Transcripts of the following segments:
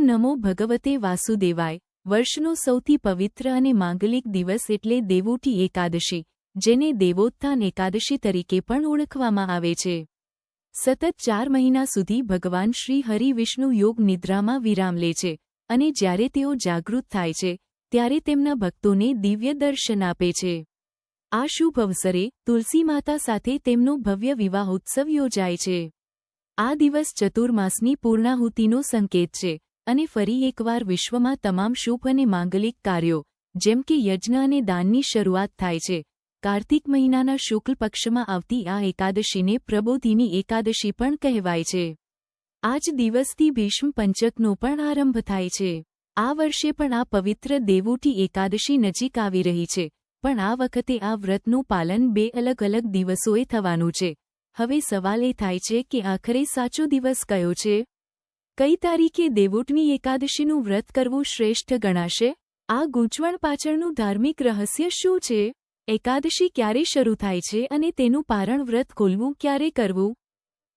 નમો ભગવતે વાસુદેવાય। વર્ષનો સૌથી પવિત્ર અને માંગલિક દિવસ એટલે દેવોઠી એકાદશી, જેને દેવોત્થાન એકાદશી તરીકે પણ ઓળખવામાં આવે છે। સતત 4 મહિના સુધી ભગવાન શ્રી હરિ વિષ્ણુ યોગ નિદ્રામાં વિરામ લે છે અને જ્યારે તેઓ જાગૃત થાય છે ત્યારે તેમના ભક્તોને દિવ્ય દર્શન આપે છે। આ શુભ અવસરે તુલસી માતા સાથે તેમનો ભવ્ય વિવાહ ઉત્સવ યોજાય છે। આ દિવસ ચતુર્માસની પૂર્ણાહુતિનો સંકેત છે અને ફરી એકવાર વિશ્વમાં તમામ શુભ અને માંગલિક કાર્યો, જેમ કે યજ્ઞ અને દાનની શરૂઆત થાય છે। કાર્તિક મહિનાના શુક્લ પક્ષમાં આવતી આ એકાદશીને પ્રબોધિની એકાદશી પણ કહેવાય છે। આ જ દિવસથી ભીષ્મ પંચકનો પણ આરંભ થાય છે। આ વર્ષે પણ આ પવિત્ર દેવોઠી એકાદશી નજીક આવી રહી છે, પણ આ વખતે આ વ્રતનું પાલન 2 અલગ અલગ દિવસોએ થવાનું છે। હવે સવાલ એ થાય છે કે આખરે સાચો દિવસ કયો છે? કઈ તારીખે દેવોઠની એકાદશીનું વ્રત કરવું શ્રેષ્ઠ ગણાશે? આ ગૂંચવણ પાછળનું ધાર્મિક રહસ્ય શું છે? એકાદશી ક્યારે શરૂ થાય છે અને તેનું પારણ વ્રત ખોલવું ક્યારે કરવું?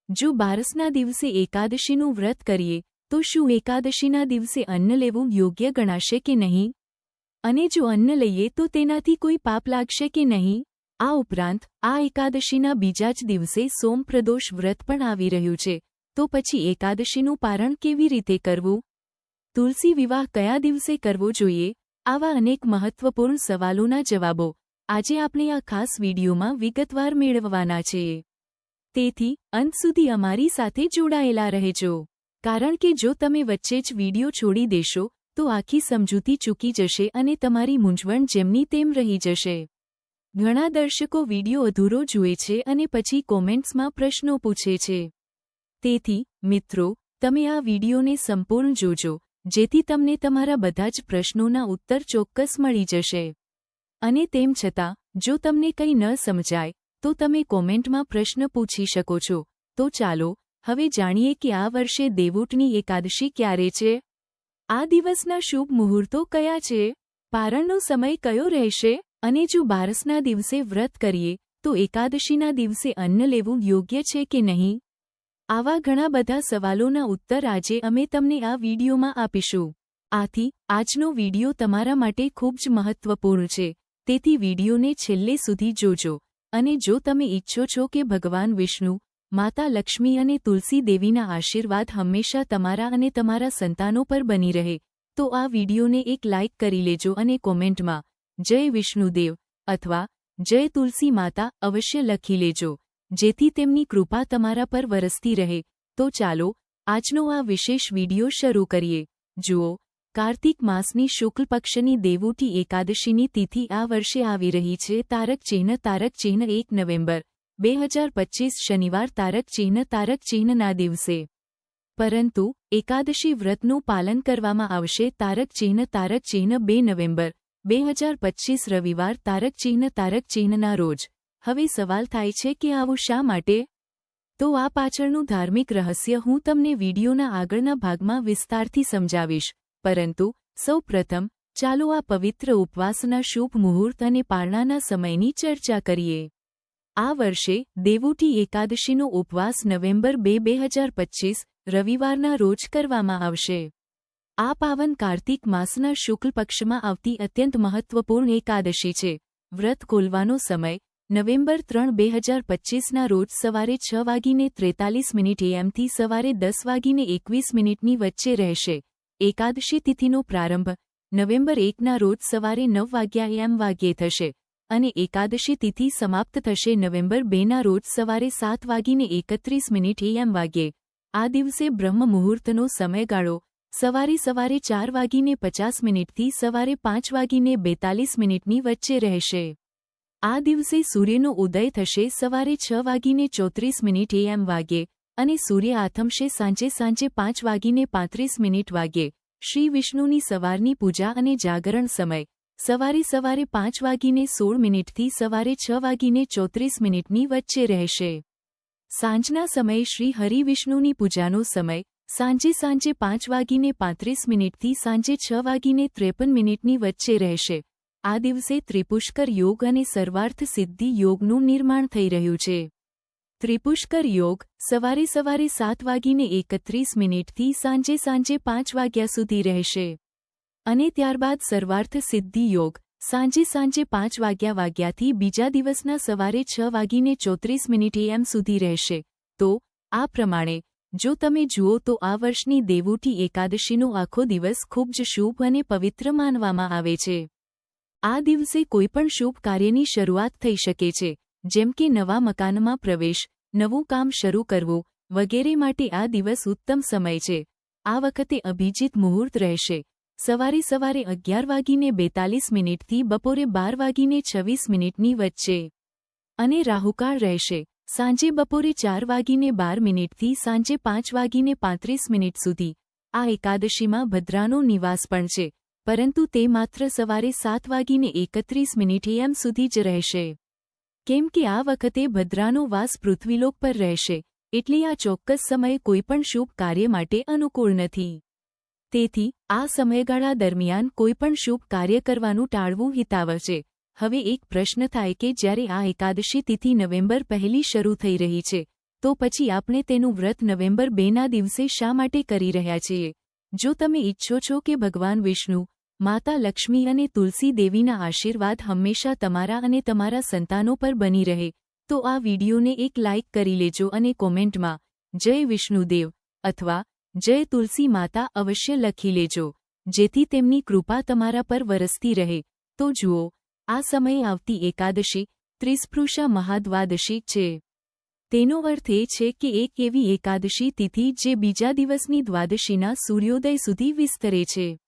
જો બારસના દિવસે એકાદશીનું વ્રત કરીએ તો શું એકાદશીના દિવસે અન્ન લેવું યોગ્ય ગણાશે કે નહીં? અને જો અન્ન લઈએ તો તેનાથી કોઈ પાપ લાગશે કે નહીં? આ ઉપરાંત આ એકાદશીના બીજા જ દિવસે સોમપ્રદોષ વ્રત પણ આવી રહ્યું છે, તો પછી એકાદશીનું પારણ કેવી રીતે કરવું? તુલસી વિવાહ કયા દિવસે કરવો જોઈએ? આવા અનેક મહત્વપૂર્ણ સવાલોના જવાબો આજે આપણે આ ખાસ વિડીયોમાં વિગતવાર મેળવવાના છીએ। તેથી અંત સુધી અમારી સાથે જોડાયેલા રહેજો, કારણ કે જો તમે વચ્ચે જ વિડીયો છોડી દેશો તો આખી સમજૂતી ચૂકી જશે અને તમારી મૂંઝવણ જેમની તેમ રહી જશે। ઘણા દર્શકો વિડીયો અધૂરો જુએ છે અને પછી કોમેન્ટ્સમાં પ્રશ્નો પૂછે છે। તેથી મિત્રો, તમે આ વિડીયોને સંપૂર્ણ જોજો, જેથી તમને તમારા બધા જ પ્રશ્નોના ઉત્તર ચોક્કસ મળી જશે। અને તેમ છતાં જો તમને કંઈ ન સમજાય તો તમે કોમેન્ટમાં પ્રશ્ન પૂછી શકો છો। તો ચાલો હવે જાણીએ કે આ વર્ષે દેવોઠની એકાદશી ક્યારે છે? આ દિવસના શુભ મુહૂર્તો કયા છે? પારણનો સમય કયો રહેશે? અને જો બારસના દિવસે વ્રત કરીએ તો એકાદશીના દિવસે અન્ન લેવું યોગ્ય છે કે નહીં? આવા ઘણા બધા સવાલોના ઉત્તર આજે અમે તમને આ વિડીયોમાં આપીશું। આથી આજનો વિડીયો તમારા માટે ખૂબ જ મહત્વપૂર્ણ છે, તેથી વિડીયોને છેલ્લે સુધી જોજો। અને જો તમે ઈચ્છો છો કે ભગવાન વિષ્ણુ, માતા લક્ષ્મી અને તુલસી દેવીના આશીર્વાદ હંમેશા તમારા અને તમારા સંતાનો પર બની રહે, તો આ વિડીયોને એક લાઇક કરી લેજો અને કોમેન્ટમાં જય વિષ્ણુદેવ અથવા જય તુલસી માતા અવશ્ય લખી લેજો, જેથી તેમની કૃપા તમારા પર વરસતી રહે। તો ચાલો આજનો આ વિશેષ વિડીયો શરૂ કરીએ। જુઓ, કાર્તિક માસની શુક્લ પક્ષની દેવોઠી એકાદશીની તિથિ આ વર્ષે આવી રહી છે તારક ચિહ્ન 1 નવેમ્બર 2025 શનિવાર તારક ચિહ્નના દિવસે। પરંતુ એકાદશી વ્રતનું પાલન કરવામાં આવશે તારક ચિહ્ન 2 નવેમ્બર 2025 રવિવાર તારક ચિહ્નના રોજ। હવે સવાલ થાય છે કે આવું શા માટે? તો આ પાછળનું ધાર્મિક રહસ્ય હું તમને વિડીયોના આગળના ભાગમાં વિસ્તારથી સમજાવીશ, પરંતુ સૌ પ્રથમ ચાલો આ પવિત્ર ઉપવાસના શુભ મુહૂર્ત અને પારણાના સમયની ચર્ચા કરીએ। આ વર્ષે દેવોઠી એકાદશીનો ઉપવાસ નવેમ્બર 2, 2025 રવિવારના રોજ કરવામાં આવશે। આ પાવન કાર્તિક માસના શુક્લ પક્ષમાં આવતી અત્યંત મહત્વપૂર્ણ એકાદશી છે। વ્રત ખોલવાનો સમય નવેમ્બર 3, 2025ના રોજ સવારે 6:43 AM થી સવારે 10:21 ની વચ્ચે રહેશે। એકાદશી તિથિનો પ્રારંભ નવેમ્બર 1ના રોજ સવારે 9 AM થશે અને એકાદશી તિથિ સમાપ્ત થશે નવેમ્બર 2ના રોજ સવારે 7:31 AM। આ દિવસે બ્રહ્મ મુહૂર્તનો સમયગાળો સવારે 4:50 થી સવારે 5:42 ની વચ્ચે રહેશે। આ દિવસે સૂર્યનો ઉદય થશે સવારે 6:34 AM અને સૂર્ય આથમશે સાંજે 5:35 શ્રી વિષ્ણુની સવારની પૂજા અને જાગરણ સમય સવારે 5:16 થી સવારે 6:34 ની વચ્ચે રહેશે। સાંજના સમયે શ્રી હરિ વિષ્ણુની પૂજાનો સમય સાંજે 5:35 થી સાંજે 6:53 ની વચ્ચે રહેશે। આ દિવસે ત્રિપુષ્કર યોગ અને સર્વાર્થ સિદ્ધિ યોગનું નિર્માણ થઈ રહ્યું છે। ત્રિપુષ્કર યોગ સવારે 7:31 થી સાંજે 5 વાગ્યા સુધી રહેશે અને ત્યારબાદ સર્વાર્થ સિદ્ધિ યોગ સાંજે 5 વાગ્યાથી બીજા દિવસના સવારે 6:34 AM સુધી રહેશે. તો આ પ્રમાણે જો તમે જુઓ તો આ વર્ષની દેવઉઠી એકાદશીનો આખો દિવસ ખૂબ જ શુભ અને પવિત્ર માનવામાં આવે છે. આ દિવસે કોઈપણ શુભ કાર્યની શરૂઆત થઈ શકે છે, જેમ કે નવા મકાનમાં પ્રવેશ, નવું કામ શરૂ કરવું વગેરે માટે આ દિવસ ઉત્તમ સમય છે. આ વખતે અભિજીત મુહૂર્ત રહેશે સવારે 11:42 થી બપોરે 12:26 વચ્ચે અને રાહુકાળ રહેશે સાંજે બપોરે 4:12 થી સાંજે 5:35 સુધી. આ એકાદશીમાં ભદ્રાનો નિવાસ પણ છે, પરંતુ તે માત્ર સવારે 7:31 AM સુધી જ રહેશે. કેમ કે આ વખતે ભદ્રાનો વાસ પૃથ્વીલોક પર રહેશે, એટલે આ ચોક્કસ સમય કોઈપણ શુભ કાર્ય માટે અનુકૂળ નથી. તેથી આ સમયગાળા દરમિયાન કોઈપણ શુભ કાર્ય કરવાનું ટાળવું હિતાવહ છે. હવે એક પ્રશ્ન થાય કે જ્યારે આ એકાદશી તિથિ નવેમ્બર 1 શરૂ થઈ રહી છે, તો પછી આપણે તેનું વ્રત નવેમ્બર 2ના દિવસે શા માટે કરી રહ્યા છીએ? જો તમે ઈચ્છો છો કે ભગવાન વિષ્ણુ, માતા લક્ષ્મી અને તુલસી દેવીના આશીર્વાદ હંમેશા તમારા અને તમારા સંતાનો પર બની રહે, તો આ વિડીયોને એક લાઇક કરી લેજો અને કોમેન્ટમાં જય વિષ્ણુદેવ અથવા જય તુલસી માતા અવશ્ય લખી લેજો, જેથી તેમની કૃપા તમારા પર વરસતી રહે. તો જુઓ, આ સમયે આવતી એકાદશી ત્રિસ્પૃશા મહાદ્વાદશી છે. તેનો અર્થ એ છે કે એક એવી એકાદશી તિથિ જે બીજા દિવસની દ્વાદશીના સૂર્યોદય સુધી વિસ્તરે છે.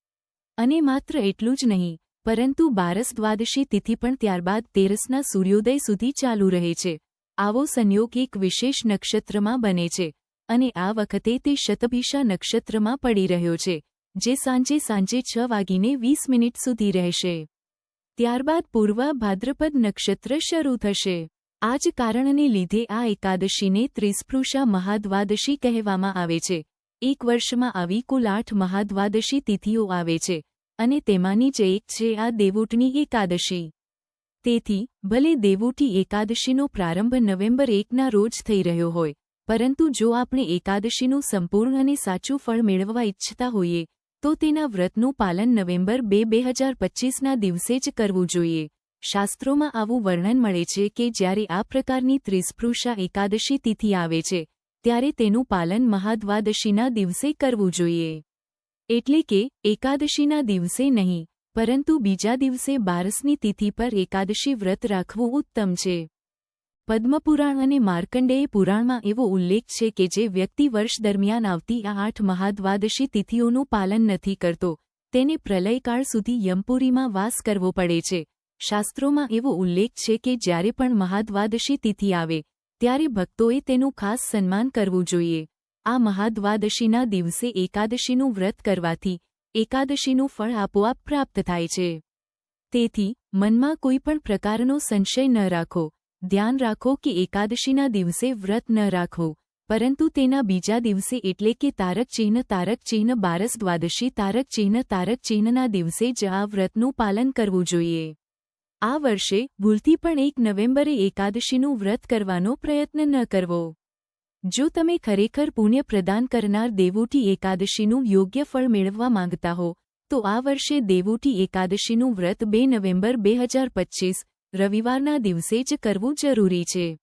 અને માત્ર એટલું જ નહીં, પરંતુ બારસ દ્વાદશી તિથિ પણ ત્યારબાદ તેરસના સૂર્યોદય સુધી ચાલુ રહે છે. આવો સંયોગ એક વિશેષ નક્ષત્રમાં બને છે, અને આ વખતે તે શતભિષા નક્ષત્રમાં પડી રહ્યો છે, જે સાંજે 6:20 સુધી રહેશે. ત્યારબાદ પૂર્વ ભાદ્રપદ નક્ષત્ર શરૂ થશે. આ જ કારણને લીધે આ એકાદશીને ત્રિસ્પૃશા મહાદ્વાદશી કહેવામાં આવે છે. એક વર્ષમાં આવી કુલ 8 મહાદ્વાદશી તિથિઓ આવે છે, અને તેમાંની જ એક છે આ દેવઉઠની એકાદશી. તેથી ભલે દેવઉઠી એકાદશીનો પ્રારંભ નવેમ્બર 1ના રોજ થઈ રહ્યો હોય, પરંતુ જો આપણે એકાદશીનું સંપૂર્ણ અને સાચું ફળ મેળવવા ઈચ્છતા હોઈએ, તો તેના વ્રતનું પાલન નવેમ્બર 2, 2025ના દિવસે જ કરવું જોઈએ. શાસ્ત્રોમાં આવું વર્ણન મળે છે કે જ્યારે આ પ્રકારની ત્રિસ્પૃશા એકાદશી તિથિ આવે છે, ત્યારે તેનું પાલન મહાદ્વાદશીના દિવસે કરવું જોઈએ. એટલે કે એકાદશીના દિવસે નહીં, પરંતુ બીજા દિવસે બારસની તિથિ પર એકાદશી વ્રત રાખવું ઉત્તમ છે. પદ્મપુરાણ અને માર્કંડેય પુરાણમાં એવો ઉલ્લેખ છે કે જે વ્યક્તિ વર્ષ દરમિયાન આવતી આ 8 મહાદ્વાદશી તિથિઓનું પાલન નથી કરતો, તેને પ્રલયકાળ સુધી યમપુરીમાં વાસ કરવો પડે છે. શાસ્ત્રોમાં એવો ઉલ્લેખ છે કે જ્યારે પણ મહાદ્વાદશી તિથિ આવે, ત્યારે ભક્તોએ તેનું ખાસ સન્માન કરવું જોઈએ. આ મહાદ્વાદશીના દિવસે એકાદશીનું વ્રત કરવાથી એકાદશીનું ફળ આપોઆપ પ્રાપ્ત થાય છે. તેથી મનમાં કોઈપણ પ્રકારનો સંશય ન રાખો. ધ્યાન રાખો કે એકાદશીના દિવસે વ્રત ન રાખવું, પરંતુ તેના બીજા દિવસે એટલે કે તારક ચિહ્ન બારસ દ્વાદશી તારક ચિહ્નના દિવસે જ આ વ્રતનું પાલન કરવું જોઈએ. આ વર્ષે ભૂલથી પણ 1 નવેમ્બરે એકાદશીનું વ્રત કરવાનો પ્રયત્ન ન કરવો. જો તમે ખરેખર પુણ્ય પ્રદાન કરનાર દેવઉઠી એકાદશીનું યોગ્ય ફળ મેળવવા માંગતા હો, તો આ વર્ષે દેવઉઠી એકાદશીનું વ્રત 2 નવેમ્બર 2025 રવિવારના દિવસે જ કરવું જરૂરી છે.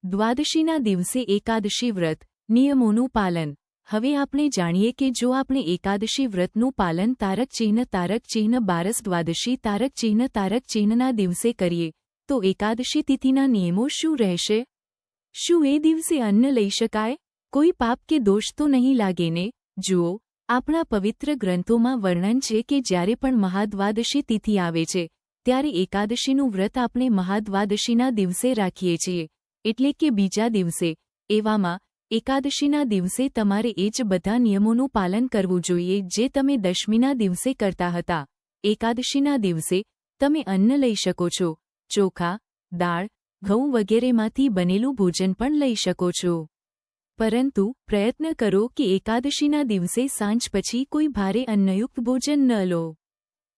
દ્વાદશીના દિવસે એકાદશી વ્રત નિયમોનું પાલન. હવે આપણે જાણીએ કે જો આપણે એકાદશી વ્રતનું પાલન તારક ચિહ્ન બારસ દ્વાદશી તારક ચિહ્નના દિવસે કરીએ, તો એકાદશી તિથિના નિયમો શું રહેશે? શું એ દિવસે અન્ન લઈ શકાય? કોઈ પાપ કે દોષ તો નહીં લાગે ને? જુઓ, આપણા પવિત્ર ગ્રંથોમાં વર્ણન છે કે જ્યારે પણ મહાદ્વાદશી તિથિ આવે છે, ત્યારે એકાદશીનું વ્રત આપણે મહાદ્વાદશીના દિવસે રાખીએ છીએ, એટલે કે બીજા દિવસે. એવામાં એકાદશીના દિવસે તમારે એ જ બધા નિયમોનું પાલન કરવું જોઈએ જે તમે દશમીના દિવસે કરતા હતા. એકાદશીના દિવસે તમે અન્ન લઈ શકો છો, ચોખા, દાળ, ઘઉં વગેરેમાંથી બનેલું ભોજન પણ લઈ શકો છો. પરંતુ પ્રયત્ન કરો કે એકાદશીના દિવસે સાંજ પછી કોઈ ભારે અન્નયુક્ત ભોજન ન લો.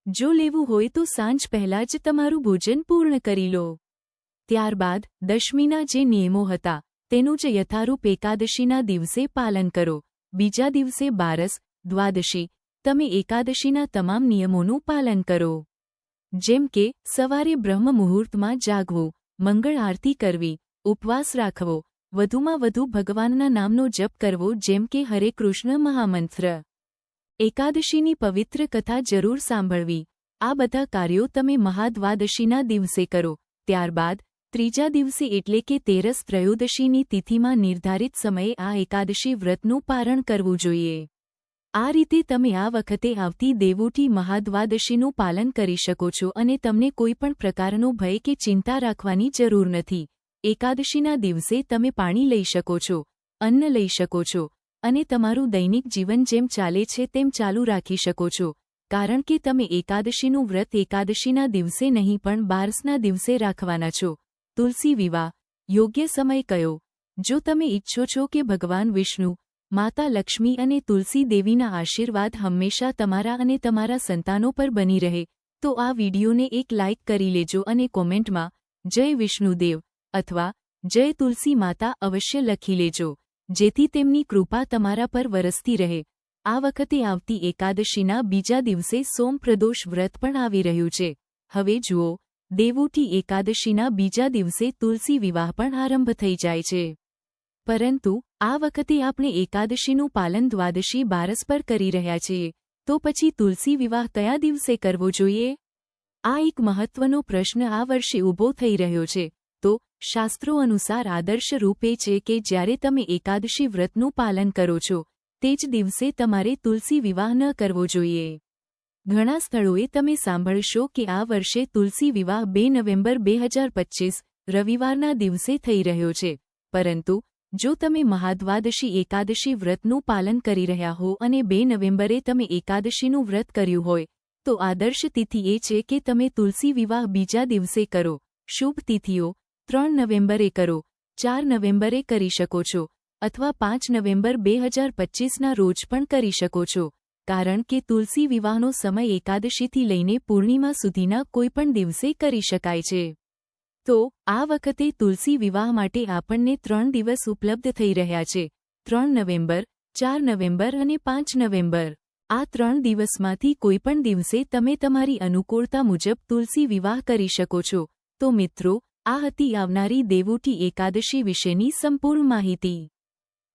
જો લેવું હોય તો સાંજ પહેલાં જ તમારું ભોજન પૂર્ણ કરી લો. ત્યારબાદ દશમીના જે નિયમો હતા તેનું જ યથારૂપ એકાદશીના દિવસે પાલન કરો. બીજા દિવસે બારસ, દ્વાદશી. તમે એકાદશીના તમામ નિયમોનું પાલન કરો. જેમ કે સવારે બ્રહ્મ મુહૂર્તમાં જાગવું, મંગળ આરતી કરવી, ઉપવાસ રાખવો, વધુમાં વધુ ભગવાનના નામનો જપ કરવો જેમ કે હરે કૃષ્ણ મહામંત્ર. એકાદશીની પવિત્ર કથા જરૂર સાંભળવી. આ બધા કાર્યો તમે મહાદ્વાદશીના દિવસે કરો. ત્યારબાદ ત્રીજા દિવસે એટલે કે તેરસ ત્રયોદશીની તિથિમાં નિર્ધારિત સમયે આ એકાદશી વ્રતનું પારણ કરવું જોઈએ. આ રીતે તમે આ વખતે આવતી દેવઉઠી મહાદ્વાદશીનું પાલન કરી શકો છો અને તમને કોઈપણ પ્રકારનો ભય કે ચિંતા રાખવાની જરૂર નથી. એકાદશીના દિવસે તમે પાણી લઈ શકો છો, અન્ન લઈ શકો છો અને તમારું દૈનિક જીવન જેમ ચાલે છે તેમ ચાલુ રાખી શકો છો, કારણ કે તમે એકાદશીનું વ્રત એકાદશીના દિવસે નહીં પણ બારસના દિવસે રાખવાના છો. તુલસી વિવાહ. યોગ્ય સમય કયો? જો તમે ઈચ્છો છો કે ભગવાન વિષ્ણુ, માતા લક્ષ્મી અને તુલસી દેવીના આશીર્વાદ હંમેશા તમારા અને તમારા સંતાનો પર બની રહે, તો આ વિડીયોને એક લાઇક કરી લેજો અને કોમેન્ટમાં જય વિષ્ણુદેવ અથવા જય તુલસી માતા અવશ્ય લખી લેજો, જેથી તેમની કૃપા તમારા પર વરસતી રહે. આ વખતે આવતી એકાદશીના બીજા દિવસે સોમપ્રદોષ વ્રત પણ આવી રહ્યું છે. હવે જુઓ, દેવઉઠી એકાદશીના બીજા દિવસે તુલસી વિવાહ પણ આરંભ થઈ જાય છે. પરંતુ આ વખતે આપણે એકાદશીનું પાલન દ્વાદશી બારસ પર કરી રહ્યા છીએ, તો પછી તુલસી વિવાહ કયા દિવસે કરવો જોઈએ? આ એક મહત્વનો પ્રશ્ન આ વર્ષે ઊભો થઈ રહ્યો છે. તો શાસ્ત્રો અનુસાર આદર્શ રૂપ એ છે કે જ્યારે તમે એકાદશી વ્રતનું પાલન કરો છો તે જ દિવસે તમારે તુલસી વિવાહ ન કરવો જોઈએ. ઘણા સ્થળોએ તમે સાંભળશો કે આ વર્ષે તુલસી વિવાહ 2 નવેમ્બર 2025 રવિવારના દિવસે થઈ રહ્યો છે. પરંતુ જો તમે મહાદ્વાદશી એકાદશી વ્રતનું પાલન કરી રહ્યા હો અને 2 નવેમ્બરે તમે એકાદશીનું વ્રત કર્યું હોય, તો આદર્શ તિથિ એ છે કે તમે તુલસી વિવાહ બીજા દિવસે કરો. શુભ તિથિઓ: 3 નવેમ્બરે કરો, 4 નવેમ્બરે કરી શકો છો અથવા 5 નવેમ્બર 2025ના રોજ પણ કરી શકો છો, કારણ કે તુલસી વિવાહનો સમય એકાદશીથી લઈને પૂર્ણિમા સુધીના કોઈપણ દિવસે કરી શકાય છે. તો આ વખતે તુલસી વિવાહ માટે આપણને 3 દિવસ ઉપલબ્ધ થઈ રહ્યા છે: 3 નવેમ્બર, 4 નવેમ્બર અને 5 નવેમ્બર. આ 3 દિવસમાંથી કોઈપણ દિવસે તમે તમારી અનુકૂળતા મુજબ તુલસી વિવાહ કરી શકો છો. તો મિત્રો, આ હતી આવનારી દેવઉઠી એકાદશી વિશેની સંપૂર્ણ માહિતી.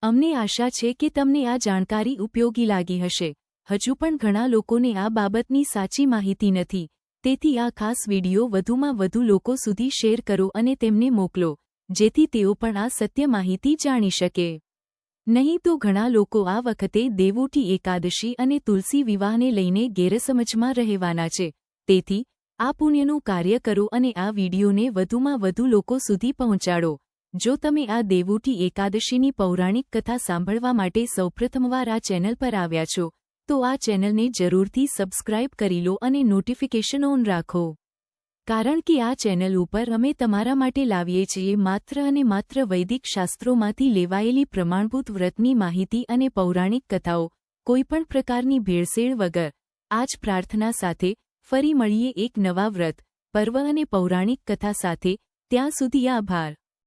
અમને આશા છે કે તમને આ જાણકારી ઉપયોગી લાગી હશે. હજુ પણ ઘણા લોકોને આ બાબતની સાચી માહિતી નથી, તેથી આ ખાસ વિડિયો વધુમાં વધુ લોકો સુધી શેર કરો અને તેમને મોકલો, જેથી તેઓ પણ આ સત્ય માહિતી જાણી શકે. નહીં તો ઘણા લોકો આ વખતે દેવઉઠી એકાદશી અને તુલસી વિવાહને લઈને ગેરસમજમાં રહેવાના છે. તેથી આ પુણ્યનું કાર્ય કરો અને આ વિડીયોને વધુમાં વધુ લોકો સુધી પહોંચાડો. જો તમે આ દેવઉઠી એકાદશીની પૌરાણિક કથા સાંભળવા માટે સૌપ્રથમવાર આ ચેનલ પર આવ્યા છો, તો આ ચેનલને જરૂરથી સબસ્ક્રાઇબ કરી લો અને નોટિફિકેશન ઓન રાખો. કારણ કે આ ચેનલ ઉપર અમે તમારા માટે લાવીએ છીએ માત્ર અને માત્ર વૈદિક શાસ્ત્રોમાંથી લેવાયેલી પ્રમાણભૂત વ્રતની માહિતી અને પૌરાણિક કથાઓ, કોઈપણ પ્રકારની ભેળસેળ વગર. આ જ પ્રાર્થના સાથે ફરી મળીએ એક નવા વ્રત, પર્વ અને પૌરાણિક કથા સાથે. ત્યાં સુધી આભાર.